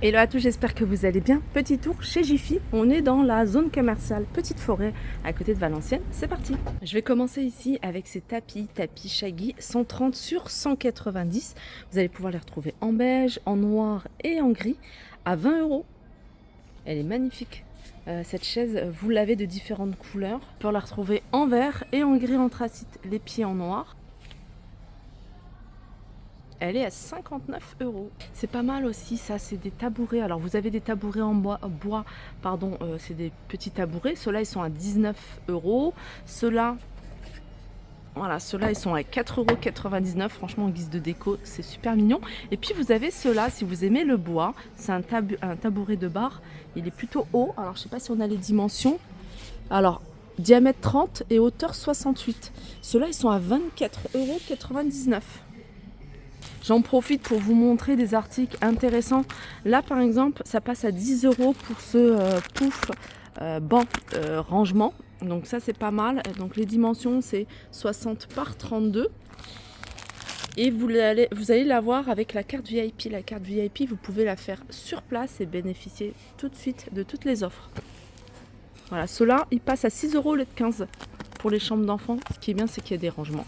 Hello à tous, j'espère que vous allez bien. Petit tour chez Jiffy, on est dans la zone commerciale Petite Forêt à côté de Valenciennes, c'est parti. Je vais commencer ici avec ces tapis Shaggy 130 sur 190. Vous allez pouvoir les retrouver en beige, en noir et en gris à 20 euros. Elle est magnifique. Cette chaise, vous l'avez de différentes couleurs. On peut la retrouver en vert et en gris anthracite, les pieds en noir. Elle est à 59 euros. C'est pas mal aussi, ça, c'est des tabourets. Alors, vous avez des tabourets en bois, c'est des petits tabourets. Ceux-là, ils sont à 19 euros. Ceux-là, voilà, ceux-là, ils sont à 4,99 euros. Franchement, en guise de déco, c'est super mignon. Et puis, vous avez ceux-là, si vous aimez le bois, c'est un tabouret de bar. Il est plutôt haut. Alors, je sais pas si on a les dimensions. Alors, diamètre 30 et hauteur 68. Ceux-là, ils sont à 24,99 €. J'en profite pour vous montrer des articles intéressants. Là, par exemple, ça passe à 10 euros pour ce pouf banc rangement. Donc ça, c'est pas mal. Donc les dimensions, c'est 60 par 32. Et vous allez l'avoir avec la carte VIP. La carte VIP, vous pouvez la faire sur place et bénéficier tout de suite de toutes les offres. Voilà, ceux-là, ils passent à 6 euros au lieu de 15 pour les chambres d'enfants. Ce qui est bien, c'est qu'il y a des rangements.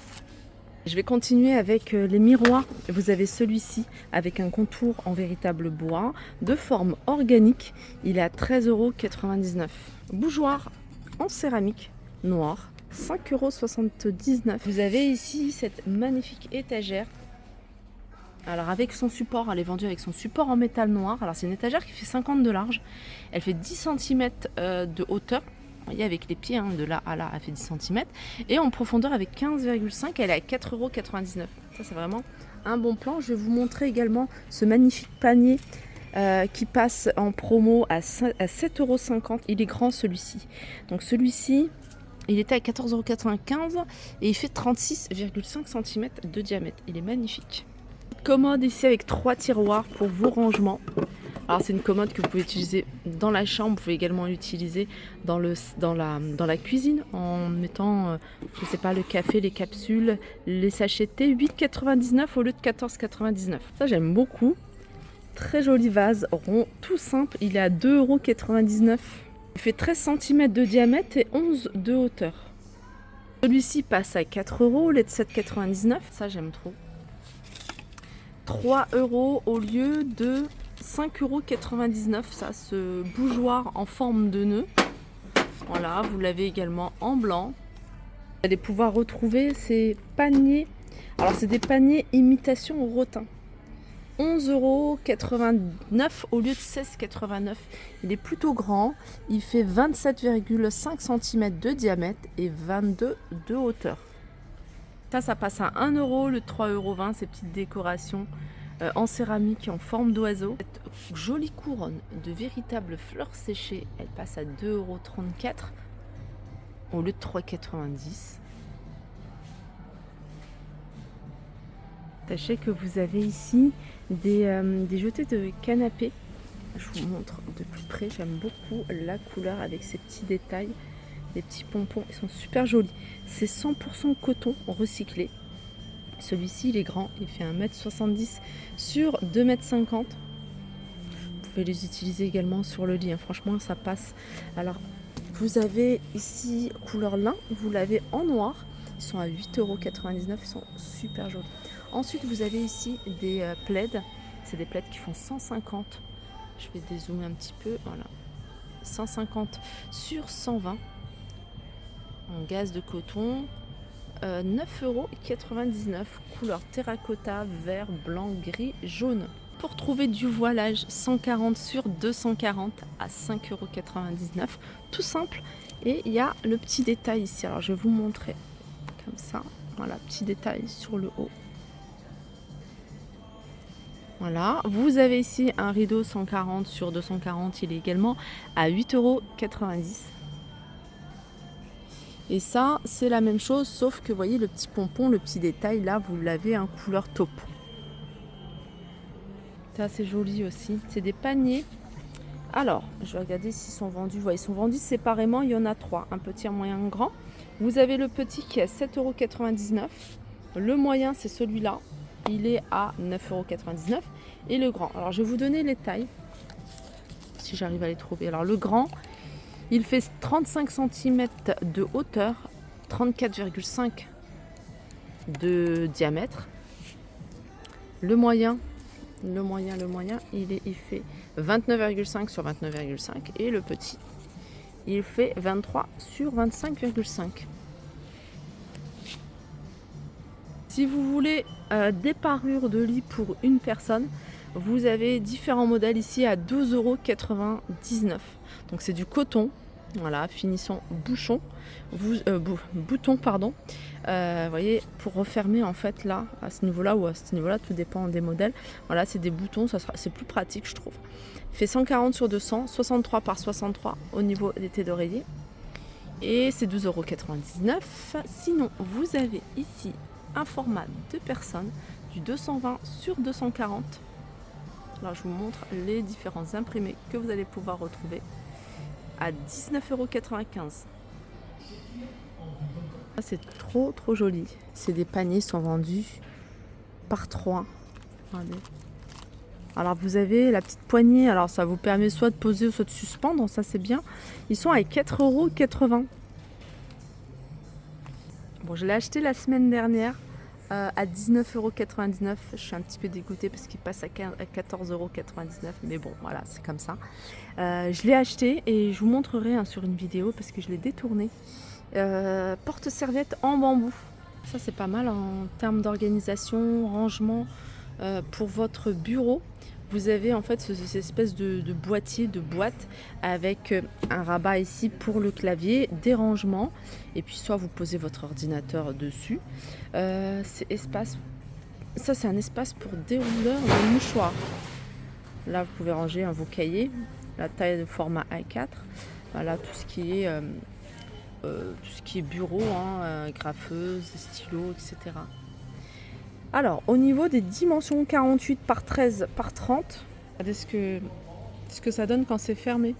Je vais continuer avec les miroirs. Vous avez celui-ci avec un contour en véritable bois de forme organique. Il est à 13,99 €. Bougeoir en céramique noir, 5,79 €. Vous avez ici cette magnifique étagère. Alors avec son support, elle est vendue avec son support en métal noir. Alors c'est une étagère qui fait 50 de large. Elle fait 10 cm de hauteur. Vous voyez, avec les pieds, de là à là, elle fait 10 cm. Et en profondeur avec 15,5, elle est à 4,99 €. Ça, c'est vraiment un bon plan. Je vais vous montrer également ce magnifique panier qui passe en promo à 7,50 €. Il est grand, celui-ci. Donc celui-ci, il était à 14,95 € et il fait 36,5 cm de diamètre. Il est magnifique. Commode ici avec 3 tiroirs pour vos rangements. Alors c'est une commode que vous pouvez utiliser dans la chambre, vous pouvez également l'utiliser dans la cuisine en mettant, je sais pas, le café, les capsules, les sachets de thé, 8,99 € au lieu de 14,99 €. Ça, j'aime beaucoup. Très joli vase rond, tout simple, il est à 2,99 €. Il fait 13 cm de diamètre et 11 de hauteur. Celui-ci passe à 4 € au lieu de 7,99 €. Ça, j'aime trop. 3 € au lieu de 5,99 €, ça, ce bougeoir en forme de nœud. Voilà, vous l'avez également en blanc. Vous allez pouvoir retrouver ces paniers. Alors, c'est des paniers imitation rotin. 11,89 € au lieu de 16,89 €. Il est plutôt grand. Il fait 27,5 cm de diamètre et 22 de hauteur. Ça passe à 1 € le 3,20 €, ces petites décorations en céramique en forme d'oiseau. Cette jolie couronne de véritables fleurs séchées, elle passe à 2,34 € au lieu de 3,90 €. Sachez que vous avez ici des jetés de canapé. Je vous montre de plus près, j'aime beaucoup la couleur avec ces petits détails. Des petits pompons, ils sont super jolis. C'est 100% coton recyclé. Celui-ci, il est grand, il fait 1,70 m sur 2,50 m. Vous pouvez les utiliser également sur le lit, franchement, ça passe. Alors, vous avez ici couleur lin, vous l'avez en noir. Ils sont à 8,99 €, ils sont super jolis. Ensuite, vous avez ici des plaids. C'est des plaids qui font 150. Je vais dézoomer un petit peu, voilà. 150 sur 120. En gaze de coton, 9,99 €, couleur terracotta, vert, blanc, gris, jaune. Pour trouver du voilage, 140 sur 240 à 5,99 €, tout simple. Et il y a le petit détail ici, alors je vais vous montrer comme ça, voilà, petit détail sur le haut. Voilà, vous avez ici un rideau 140 sur 240, il est également à 8,90 €. Et ça, c'est la même chose, sauf que vous voyez le petit pompon, le petit détail, là, vous l'avez en couleur taupe. Ça, c'est joli aussi. C'est des paniers. Alors, je vais regarder s'ils sont vendus. Voilà, ils sont vendus séparément, il y en a 3. Un petit, un moyen, un grand. Vous avez le petit qui est à 7,99 €. Le moyen, c'est celui-là. Il est à 9,99 €. et le grand. Alors je vais vous donner les tailles, si j'arrive à les trouver. Alors le grand, il fait 35 cm de hauteur, 34,5 de diamètre. Le moyen, il fait 29,5 sur 29,5 et le petit, il fait 23 sur 25,5. Si vous voulez des parures de lit pour une personne, vous avez différents modèles ici à 12,99 €. Donc c'est du coton, voilà, finissant bouchon, bouton, pardon. Voyez, pour refermer en fait là, à ce niveau-là ou à ce niveau-là, tout dépend des modèles. Voilà, c'est des boutons, c'est plus pratique je trouve. Il fait 140 sur 200, 63 par 63 au niveau des têtes d'oreiller. Et c'est 12,99 €. Sinon, vous avez ici un format de personnes du 220 sur 240. Alors je vous montre les différents imprimés que vous allez pouvoir retrouver à 19,95 €. C'est trop joli. C'est des paniers, sont vendus par 3. Regardez. Alors vous avez la petite poignée, alors ça vous permet soit de poser ou soit de suspendre, ça c'est bien. Ils sont à 4,80 €. Bon, je l'ai acheté la semaine dernière à 19,99 €. Je suis un petit peu dégoûtée parce qu'il passe à 14,99 €. Mais bon, voilà, c'est comme ça. Je l'ai acheté et je vous montrerai sur une vidéo parce que je l'ai détourné. Porte-serviette en bambou. Ça, c'est pas mal en termes d'organisation, rangement pour votre bureau. Vous avez en fait cette espèce de boîtier, de boîte avec un rabat ici pour le clavier, des rangements et puis soit vous posez votre ordinateur dessus. C'est espace, ça c'est un espace pour dérouleur de mouchoirs. Là vous pouvez ranger vos cahiers, la taille de format A4. Voilà tout ce qui est bureau, graffeuse, stylo, etc. Alors, au niveau des dimensions 48 par 13 par 30, regardez ce que ça donne quand c'est fermé.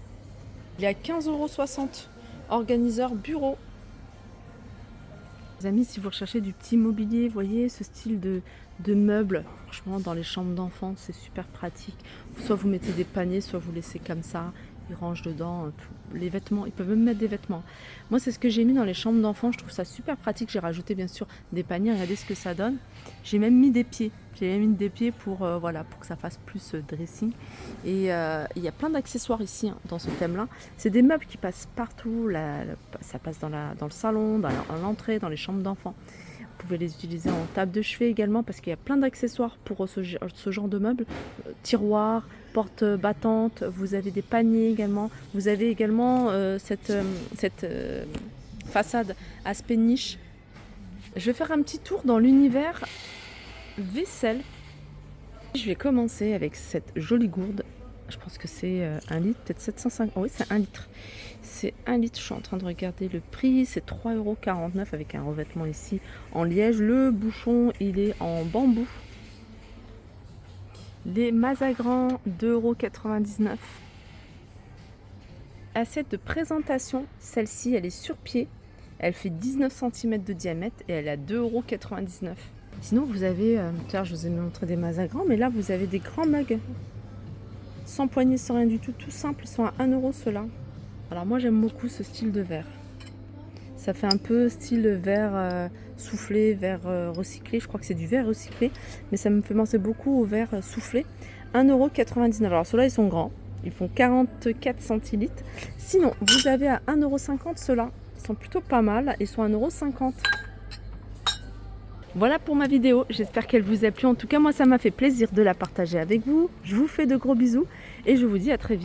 Il y a 15,60 €. Organiseur bureau. Les amis, si vous recherchez du petit mobilier, voyez ce style de meubles, franchement, dans les chambres d'enfants, c'est super pratique. Soit vous mettez des paniers, soit vous laissez comme ça. Ils rangent dedans les vêtements, ils peuvent même mettre des vêtements. Moi c'est ce que j'ai mis dans les chambres d'enfants, je trouve ça super pratique. J'ai rajouté bien sûr des paniers, regardez ce que ça donne. J'ai même mis des pieds, pour que ça fasse plus dressing. Et il y a plein d'accessoires ici dans ce thème là. C'est des meubles qui passent partout, ça passe dans le salon, dans l'entrée, dans les chambres d'enfants. Vous pouvez les utiliser en table de chevet également parce qu'il y a plein d'accessoires pour ce genre de meubles. Tiroirs, porte battante, vous avez des paniers également. Vous avez également cette façade aspect niche. Je vais faire un petit tour dans l'univers vaisselle. Je vais commencer avec cette jolie gourde. Je pense que c'est 1 litre, peut-être 750. Oh oui, c'est 1 litre. C'est 1 litre, je suis en train de regarder le prix. C'est 3,49 € avec un revêtement ici en liège. Le bouchon, il est en bambou. Les Mazagrans, 2,99 €. Assiette de présentation, celle-ci, elle est sur pied. Elle fait 19 cm de diamètre et elle est à 2,99 €. Sinon, vous avez, tout à l'heure, je vous ai montré des Mazagrans, mais là, vous avez des grands mugs. Sans poignée, sans rien du tout, tout simple, ils sont à 1 € ceux-là. Alors moi j'aime beaucoup ce style de verre. Ça fait un peu style verre soufflé, verre recyclé. Je crois que c'est du verre recyclé, mais ça me fait penser beaucoup au verre soufflé. 1,99 €. Alors ceux-là ils sont grands, ils font 44 centilitres. Sinon vous avez à 1,50 € ceux-là. Ils sont plutôt pas mal, ils sont à 1,50 €. Voilà pour ma vidéo, j'espère qu'elle vous a plu. En tout cas moi ça m'a fait plaisir de la partager avec vous. Je vous fais de gros bisous et je vous dis à très vite.